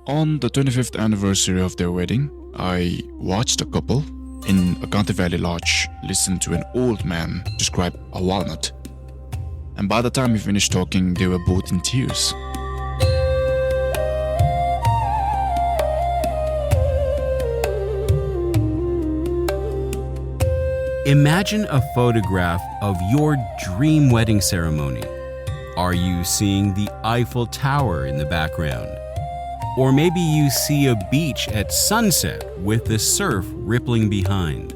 On the 25th anniversary of their wedding, I watched a couple in a Gandhi Valley lodge listen to an old man describe a walnut. And by the time he finished talking, they were both in tears. Imagine a photograph of your dream wedding ceremony. Are you seeing the Eiffel Tower in the background? Or maybe you see a beach at sunset with the surf rippling behind.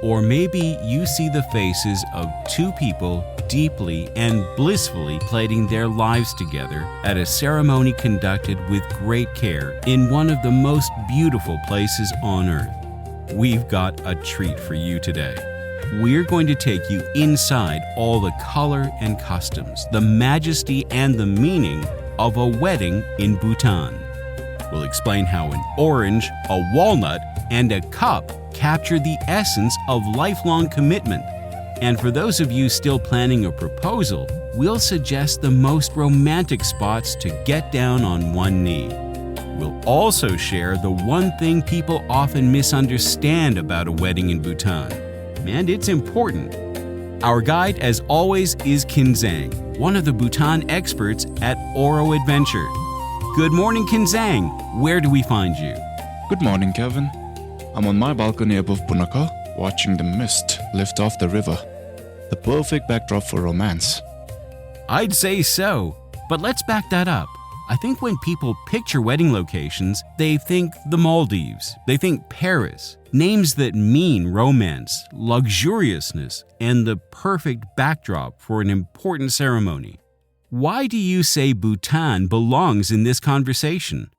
Or maybe you see the faces of two people deeply and blissfully planning their lives together at a ceremony conducted with great care in one of the most beautiful places on earth. We've got a treat for you today. We're going to take you inside all the color and customs, the majesty and the meaning of a wedding in Bhutan. We'll explain how an orange, a walnut, and a cup capture the essence of lifelong commitment. And for those of you still planning a proposal, we'll suggest the most romantic spots to get down on one knee. We'll also share the one thing people often misunderstand about a wedding in Bhutan. And it's important. Our guide, as always, is Kinzang, one of the Bhutan experts at Oro Adventure. Good morning, Kinzang. Where do we find you? Good morning, Kevin. I'm on my balcony above Punakha, watching the mist lift off the river. The perfect backdrop for romance. I'd say so, but let's back that up. I think when people picture wedding locations, they think the Maldives, they think Paris, names that mean romance, luxuriousness, and the perfect backdrop for an important ceremony. Why do you say Bhutan belongs in this conversation?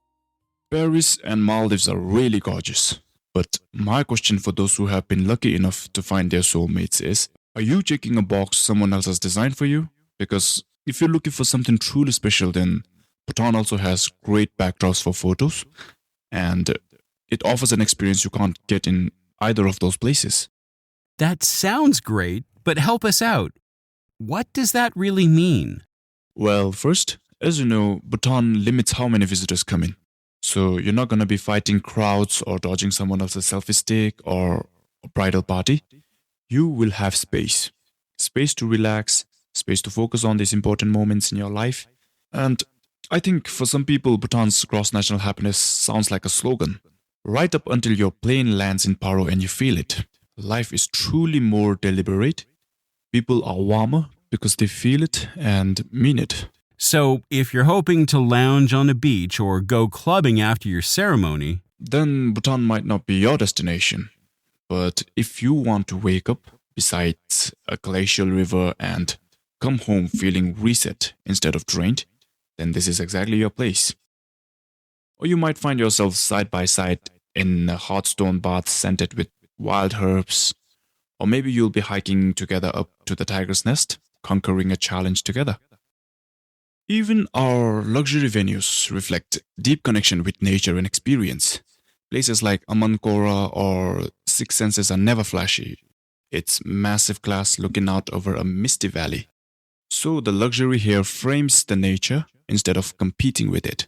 Paris and Maldives are really gorgeous. But my question for those who have been lucky enough to find their soulmates is, are you checking a box someone else has designed for you? Because if you're looking for something truly special, then Bhutan also has great backdrops for photos, and it offers an experience you can't get in either of those places. That sounds great, but help us out. What does that really mean? Well, first, as you know, Bhutan limits how many visitors come in. So you're not going to be fighting crowds or dodging someone else's selfie stick or a bridal party. You will have space. Space to relax, space to focus on these important moments in your life. And I think for some people, Bhutan's gross national happiness sounds like a slogan. Right up until your plane lands in Paro and you feel it. Life is truly more deliberate. People are warmer because they feel it and mean it. So, if you're hoping to lounge on a beach or go clubbing after your ceremony, then Bhutan might not be your destination. But if you want to wake up beside a glacial river and come home feeling reset instead of drained, then this is exactly your place. Or you might find yourself side by side in a hot stone bath scented with wild herbs. Or maybe you'll be hiking together up to the tiger's nest, conquering a challenge together. Even our luxury venues reflect deep connection with nature and experience. Places like Amankora or Six Senses are never flashy. It's massive class looking out over a misty valley. So the luxury here frames the nature instead of competing with it.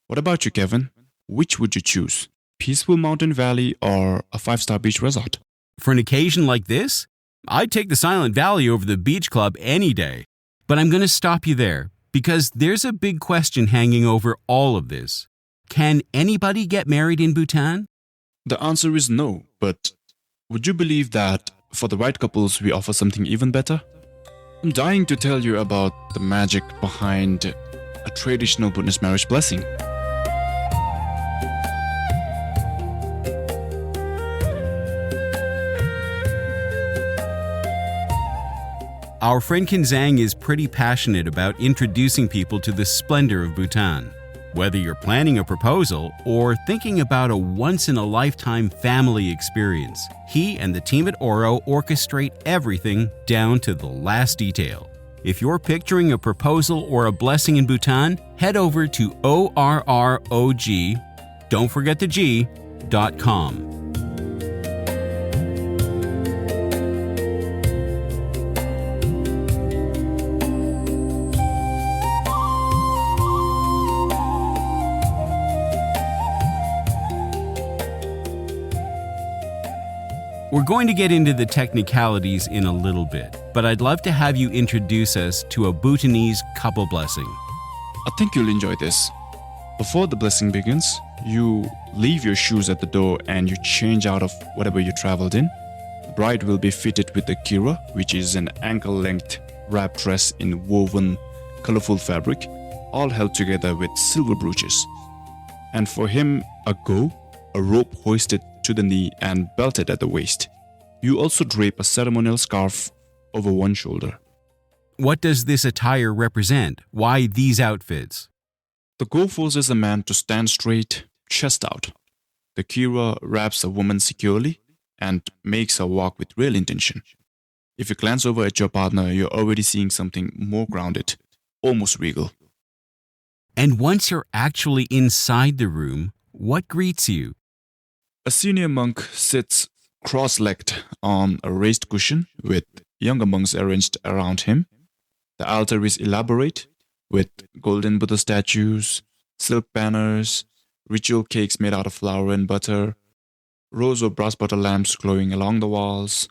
What about you, Kevin? Which would you choose? Peaceful mountain valley or a 5-star beach resort? for an occasion like this, I'd take the Silent Valley over the beach club any day. But I'm going to stop you there, because there's a big question hanging over all of this. Can anybody get married in Bhutan? The answer is no, but would you believe that for the right couples we offer something even better? I'm dying to tell you about the magic behind a traditional Buddhist marriage blessing. Our friend Kinzang is pretty passionate about introducing people to the splendor of Bhutan. Whether you're planning a proposal or thinking about a once-in-a-lifetime family experience, he and the team at Oro orchestrate everything down to the last detail. If you're picturing a proposal or a blessing in Bhutan, head over to ORROG, don't forget the G.com. We're going to get into the technicalities in a little bit, but I'd love to have you introduce us to a Bhutanese couple blessing. I think you'll enjoy this. Before the blessing begins, you leave your shoes at the door and you change out of whatever you traveled in. The bride will be fitted with a kira, which is an ankle-length wrap dress in woven, colorful fabric, all held together with silver brooches. And for him, a go, a rope hoisted to the knee and belted at the waist. You also drape a ceremonial scarf over one shoulder. What does this attire represent? Why these outfits? The go forces a man to stand straight, chest out. The kira wraps a woman securely and makes her walk with real intention. If you glance over at your partner, you're already seeing something more grounded, almost regal. And once you're actually inside the room, what greets you? A senior monk sits cross-legged on a raised cushion with younger monks arranged around him. The altar is elaborate with golden Buddha statues, silk banners, ritual cakes made out of flour and butter, rows of brass butter lamps glowing along the walls,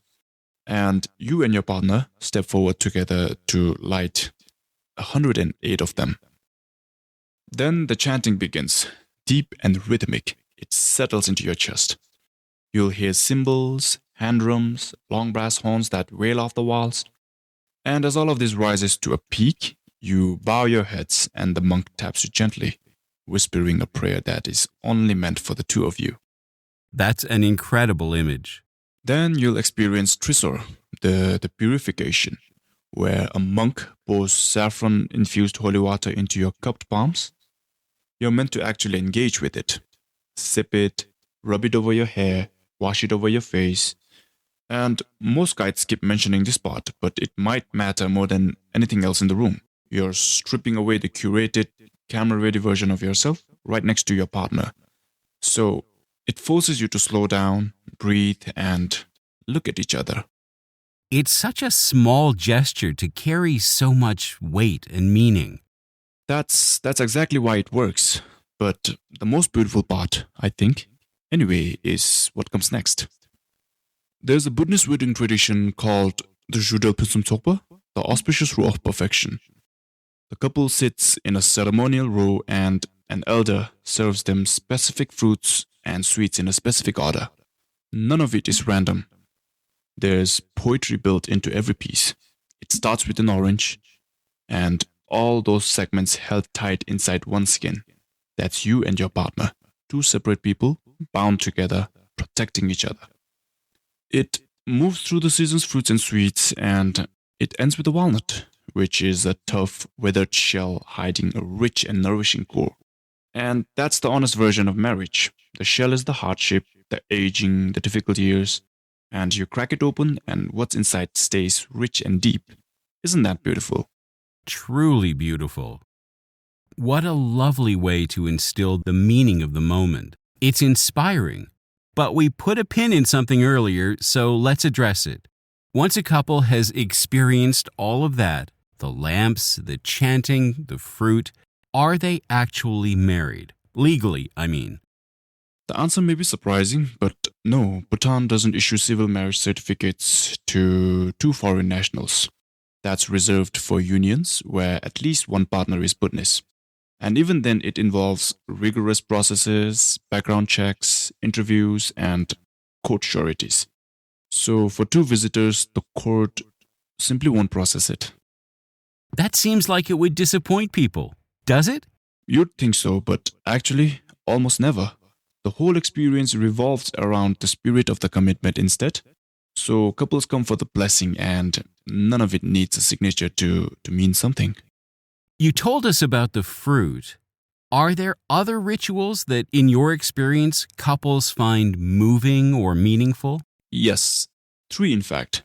and you and your partner step forward together to light 108 of them. Then the chanting begins, deep and rhythmic. It settles into your chest. You'll hear cymbals, hand drums, long brass horns that wail off the walls. And as all of this rises to a peak, you bow your heads and the monk taps you gently, whispering a prayer that is only meant for the two of you. That's an incredible image. Then you'll experience trisor, the purification, where a monk pours saffron-infused holy water into your cupped palms. You're meant to actually engage with it. Sip it, rub it over your hair, wash it over your face. And most guides skip mentioning this part, but it might matter more than anything else in the room. You're stripping away the curated, camera-ready version of yourself right next to your partner. So it forces you to slow down, breathe, and look at each other. It's such a small gesture to carry so much weight and meaning. That's exactly why it works. But the most beautiful part, I think, anyway, is what comes next. There's a Buddhist wedding tradition called the Judel-Pusum-Tokpa, the auspicious row of perfection. The couple sits in a ceremonial row and an elder serves them specific fruits and sweets in a specific order. None of it is random. There's poetry built into every piece. It starts with an orange, and all those segments held tight inside one skin. That's you and your partner, two separate people bound together, protecting each other. It moves through the season's fruits and sweets, and it ends with a walnut, which is a tough, weathered shell hiding a rich and nourishing core. And that's the honest version of marriage. The shell is the hardship, the aging, the difficult years, and you crack it open and what's inside stays rich and deep. Isn't that beautiful? Truly beautiful. What a lovely way to instill the meaning of the moment. It's inspiring. But we put a pin in something earlier, so let's address it. Once a couple has experienced all of that, the lamps, the chanting, the fruit, are they actually married? Legally, I mean. The answer may be surprising, but no, Bhutan doesn't issue civil marriage certificates to two foreign nationals. That's reserved for unions where at least one partner is Buddhist. And even then, it involves rigorous processes, background checks, interviews, and court sureties. So for two visitors, the court simply won't process it. That seems like it would disappoint people, does it? You'd think so, but actually, almost never. The whole experience revolves around the spirit of the commitment instead. So couples come for the blessing and none of it needs a signature to mean something. You told us about the fruit. Are there other rituals that, in your experience, couples find moving or meaningful? Yes, 3 in fact.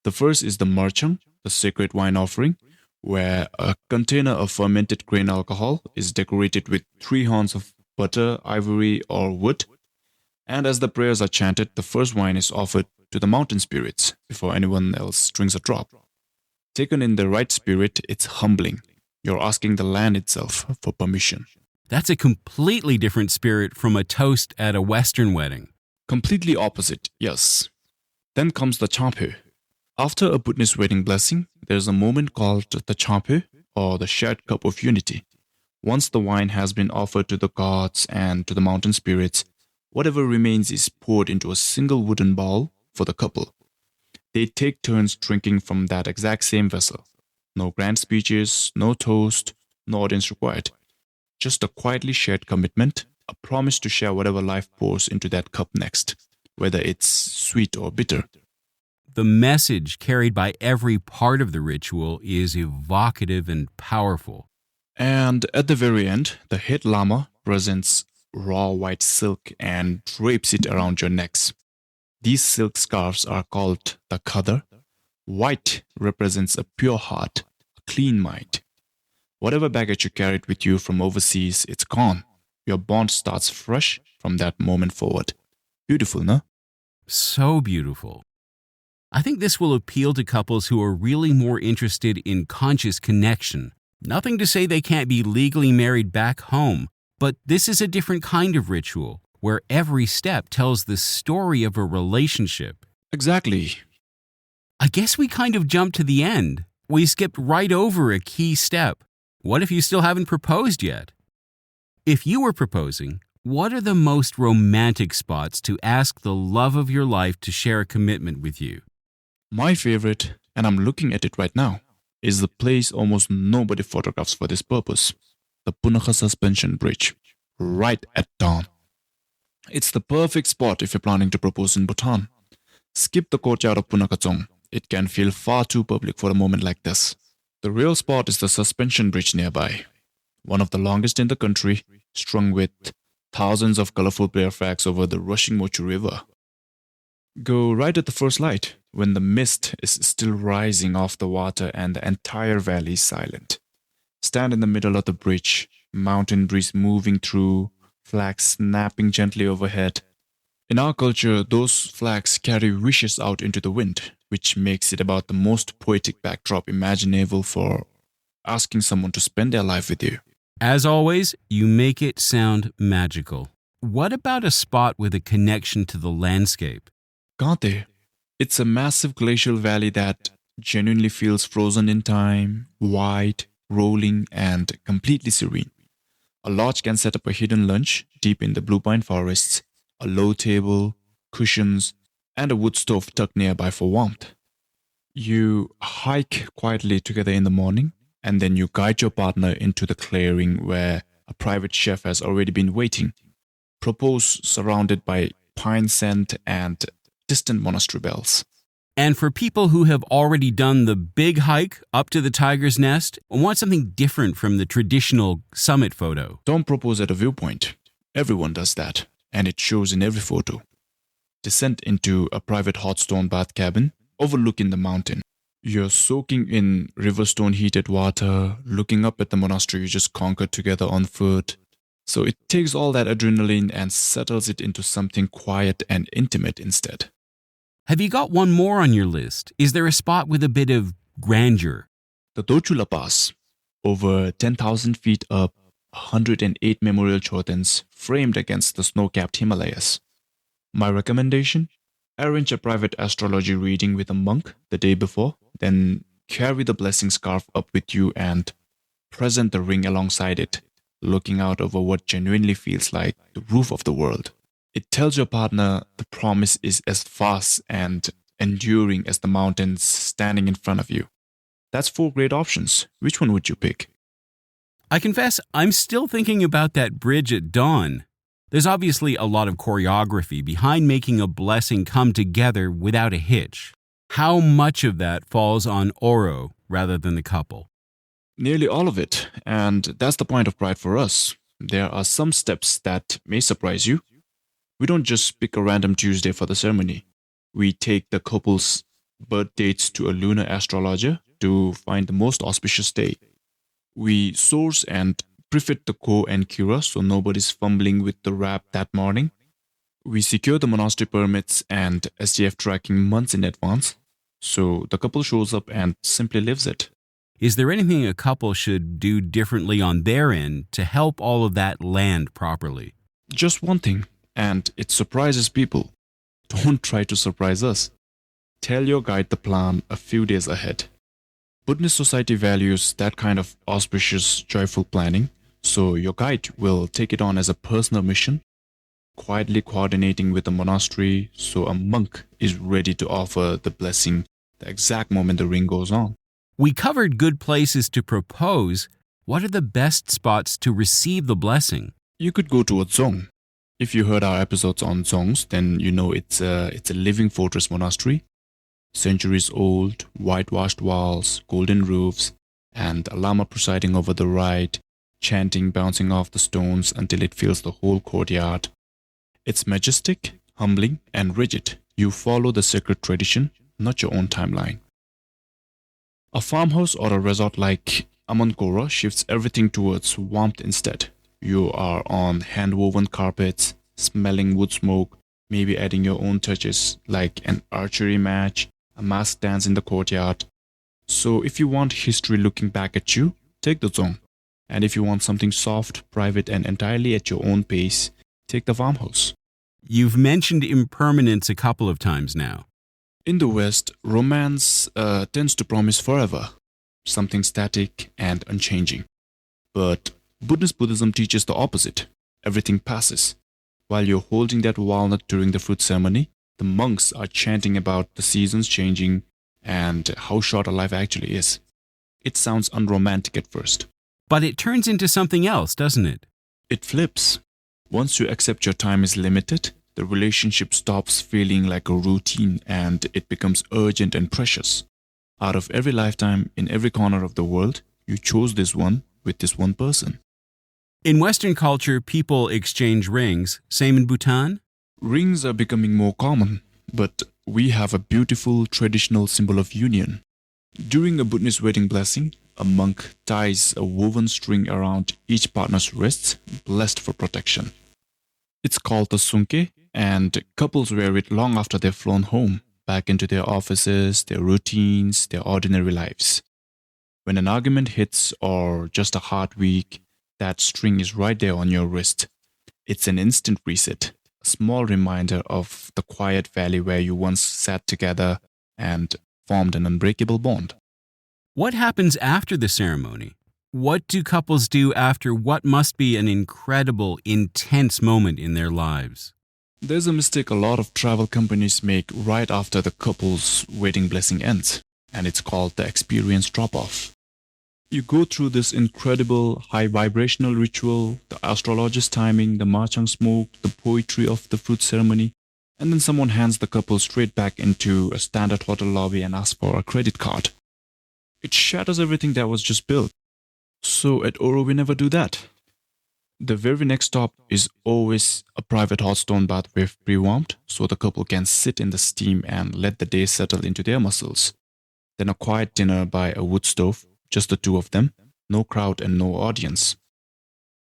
The first is the marchang, the sacred wine offering, where a container of fermented grain alcohol is decorated with 3 horns of butter, ivory, or wood. And as the prayers are chanted, the first wine is offered to the mountain spirits before anyone else drinks a drop. Taken in the right spirit, it's humbling. You're asking the land itself for permission. That's a completely different spirit from a toast at a Western wedding. Completely opposite, yes. Then comes the champu. After a Buddhist wedding blessing, there's a moment called the champu, or the shared cup of unity. Once the wine has been offered to the gods and to the mountain spirits, whatever remains is poured into a single wooden bowl for the couple. They take turns drinking from that exact same vessel. No grand speeches, no toast, no audience required. Just a quietly shared commitment, a promise to share whatever life pours into that cup next, whether it's sweet or bitter. The message carried by every part of the ritual is evocative and powerful. And at the very end, the head lama presents raw white silk and drapes it around your necks. These silk scarves are called the khadar. White represents a pure heart, a clean mind. Whatever baggage you carried with you from overseas, it's gone. Your bond starts fresh from that moment forward. Beautiful, no? So beautiful. I think this will appeal to couples who are really more interested in conscious connection. Nothing to say they can't be legally married back home, but this is a different kind of ritual where every step tells the story of a relationship. Exactly. I guess we kind of jumped to the end. We skipped right over a key step. What if you still haven't proposed yet? If you were proposing, what are the most romantic spots to ask the love of your life to share a commitment with you? My favorite, and I'm looking at it right now, is the place almost nobody photographs for this purpose, the Punakha Suspension Bridge, right at dawn. It's the perfect spot if you're planning to propose in Bhutan. Skip the courtyard of Punakha. It can feel far too public for a moment like this. The real spot is the suspension bridge nearby, one of the longest in the country, strung with thousands of colorful prayer flags over the rushing Mochu River. Go right at the first light, when the mist is still rising off the water and the entire valley is silent. Stand in the middle of the bridge, mountain breeze moving through, flags snapping gently overhead. In our culture, those flags carry wishes out into the wind, which makes it about the most poetic backdrop imaginable for asking someone to spend their life with you. As always, you make it sound magical. What about a spot with a connection to the landscape? Gante. It's a massive glacial valley that genuinely feels frozen in time, wide, rolling, and completely serene. A lodge can set up a hidden lunch deep in the blue pine forests, a low table, cushions, and a wood stove tucked nearby for warmth. You hike quietly together in the morning, and then you guide your partner into the clearing where a private chef has already been waiting. Propose surrounded by pine scent and distant monastery bells. And for people who have already done the big hike up to the tiger's nest and want something different from the traditional summit photo, Don't propose at a viewpoint. Everyone does that, and it shows in every photo. Descend into a private hot stone bath cabin overlooking the mountain. You're soaking in river stone heated water, looking up at the monastery you just conquered together on foot. So it takes all that adrenaline and settles it into something quiet and intimate instead. have you got one more on your list? Is there a spot with a bit of grandeur? The Tochula Pass, over 10,000 feet up, 108 memorial chotens framed against the snow-capped Himalayas. My recommendation? Arrange a private astrology reading with a monk the day before, then carry the blessing scarf up with you and present the ring alongside it, looking out over what genuinely feels like the roof of the world. It tells your partner the promise is as vast and enduring as the mountains standing in front of you. That's 4 great options. Which one would you pick? I confess, I'm still thinking about that bridge at dawn. There's obviously a lot of choreography behind making a blessing come together without a hitch. How much of that falls on Oro rather than the couple? Nearly all of it, and that's the point of Pride for us. There are some steps that may surprise you. We don't just pick a random Tuesday for the ceremony. We take the couple's birth dates to a lunar astrologer to find the most auspicious day. We source and prefit the ko and kira so nobody's fumbling with the wrap that morning. We secure the monastery permits and SDF tracking months in advance, so the couple shows up and simply lives it. Is there anything a couple should do differently on their end to help all of that land properly? Just one thing, and it surprises people. Don't try to surprise us. Tell your guide the plan a few days ahead. Buddhist society values that kind of auspicious, joyful planning, so your guide will take it on as a personal mission, quietly coordinating with the monastery so a monk is ready to offer the blessing the exact moment the ring goes on. We covered good places to propose. What are the best spots to receive the blessing? You could go to a dzong. If you heard our episodes on dzongs, then you know it's a living fortress monastery. Centuries old, whitewashed walls, golden roofs, and a lama presiding over the rite, chanting bouncing off the stones until it fills the whole courtyard. It's majestic, humbling, and rigid. You follow the sacred tradition, not your own timeline. A farmhouse or a resort like Amankora shifts everything towards warmth instead. You are on hand-woven carpets, smelling wood smoke, maybe adding your own touches like an archery match, a masked dance in the courtyard. So if you want history looking back at you, take the dzong. And if you want something soft, private, and entirely at your own pace, take the farmhouse. You've mentioned impermanence a couple of times now. In the West, romance tends to promise forever, something static and unchanging. But Buddhist Buddhism teaches the opposite. Everything passes. While you're holding that walnut during the fruit ceremony, the monks are chanting about the seasons changing and how short a life actually is. It sounds unromantic at first. But it turns into something else, doesn't it? It flips. Once you accept your time is limited, the relationship stops feeling like a routine and it becomes urgent and precious. Out of every lifetime, in every corner of the world, you chose this one with this one person. In Western culture, people exchange rings. Same in Bhutan? Rings are becoming more common, but we have a beautiful traditional symbol of union. During a Buddhist wedding blessing, a monk ties a woven string around each partner's wrists, blessed for protection. It's called the sunke, and couples wear it long after they've flown home, back into their offices, their routines, their ordinary lives. When an argument hits or just a hard week, that string is right there on your wrist. It's an instant reset, a small reminder of the quiet valley where you once sat together and formed an unbreakable bond. What happens after the ceremony? What do couples do after what must be an incredible, intense moment in their lives? There's a mistake a lot of travel companies make right after the couple's wedding blessing ends, and it's called the experience drop-off. You go through this incredible high vibrational ritual, the astrologer's timing, the marchang smoke, the poetry of the fruit ceremony, and then someone hands the couple straight back into a standard hotel lobby and asks for a credit card. It shatters everything that was just built. So at Oro, we never do that. The very next stop is always a private hot stone bath we've pre-warmed, so the couple can sit in the steam and let the day settle into their muscles. Then a quiet dinner by a wood stove, just the two of them, no crowd and no audience.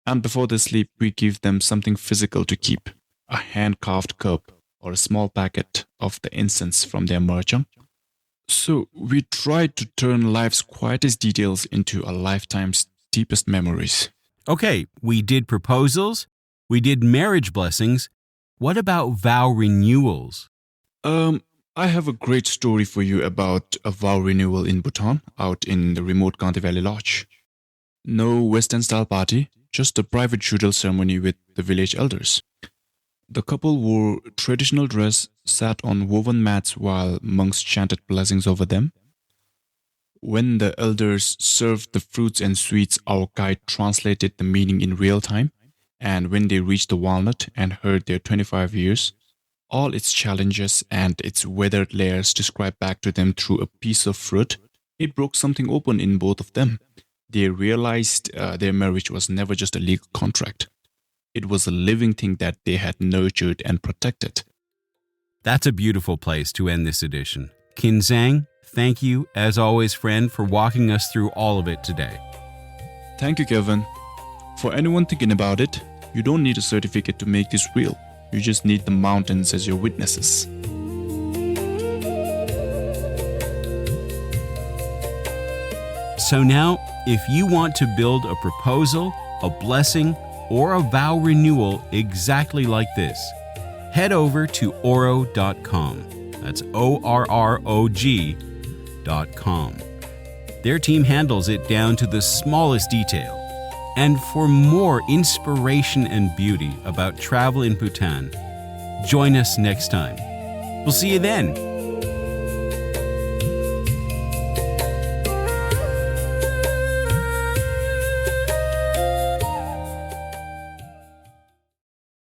And before they sleep, we give them something physical to keep, a hand-carved cup or a small packet of the incense from their marchang. So we try to turn life's quietest details into a lifetime's deepest memories. Okay, we did proposals, we did marriage blessings. What about vow renewals? I have a great story for you about a vow renewal in Bhutan, out in the remote Kanti Valley Lodge. No Western-style party, just a private shudal ceremony with the village elders. The couple wore traditional dress, sat on woven mats while monks chanted blessings over them. When the elders served the fruits and sweets, our guide translated the meaning in real time, and when they reached the walnut and heard their 25 years, all its challenges and its weathered layers described back to them through a piece of fruit, it broke something open in both of them. They realized their marriage was never just a legal contract. It was a living thing that they had nurtured and protected. That's a beautiful place to end this edition. Kinzang, thank you, as always, friend, for walking us through all of it today. Thank you, Kevin. For anyone thinking about it, you don't need a certificate to make this real. You just need the mountains as your witnesses. So now, if you want to build a proposal, a blessing, or a vow renewal exactly like this, head over to oro.com. That's ORROG.com. Their team handles it down to the smallest detail. And for more inspiration and beauty about travel in Bhutan, join us next time. We'll see you then.